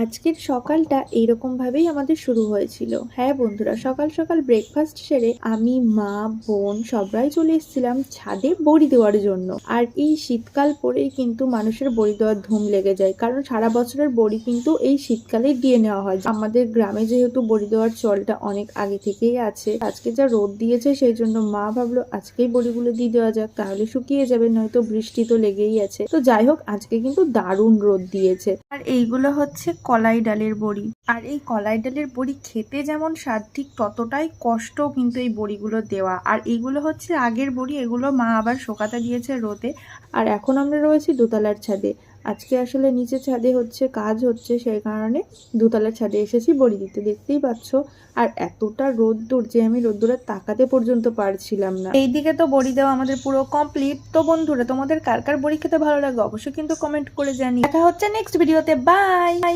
আজকের সকালটা এইরকম ভাবেই আমাদের শুরু হয়েছিল। হ্যাঁ বন্ধুরা, সকাল সকাল ব্রেকফাস্ট সেরে আমি, মা, বোন সবাই চলে এসেছিলাম ছাদে বড়ি দেওয়ার জন্য। আর এই শীতকাল পরেই কিন্তু মানুষের বড়ি দেওয়ার ধুম লেগে যায়, কারণ সারা বছরের বড়ি কিন্তু এই শীতকালেই দিয়ে নেওয়া হয়। আমাদের গ্রামে যেহেতু বড়ি দেওয়ার চলটা অনেক আগে থেকেই আছে, আজকে যা রোদ দিয়েছে সেই জন্য মা ভাবলো আজকেই বড়িগুলো দিয়ে দেওয়া যাক, তাহলে শুকিয়ে যাবে, নয়তো বৃষ্টি তো লেগেই আছে। তো যাই হোক, আজকে কিন্তু দারুণ রোদ দিয়েছে। আর এইগুলো হচ্ছে কলাই ডালের বড়ি। আর এই কলাই ডালের বড়ি খেতে যেমন স্বাদ, ঠিক ততটাই কষ্ট কিন্তু এই বড়িগুলো দেওয়া। আর এইগুলো হচ্ছে আগের বড়ি, এগুলো মা আবার শোকাতে দিয়েছে রোদে। আর এখন আমরা রয়েছি দোতলার ছাদে। আজকে আসলে নিচে ছাদে হচ্ছে কাজ হচ্ছে, সেই কারণে দোতলার ছাদে এসেছি বড়ি দিতে, দেখতেই পাচ্ছ। আর এতটা রোদ্দুর যে আমি রোদ্দুরে তাকাতে পর্যন্ত পারছিলাম না। এইদিকে তো বড়ি দেওয়া আমাদের পুরো কমপ্লিট। তো বন্ধুরা, তোমাদের কার কার বড়ি খেতে ভালো লাগে অবশ্যই কিন্তু কমেন্ট করে জানিও। দেখা হচ্ছে নেক্সট ভিডিওতে। বাই।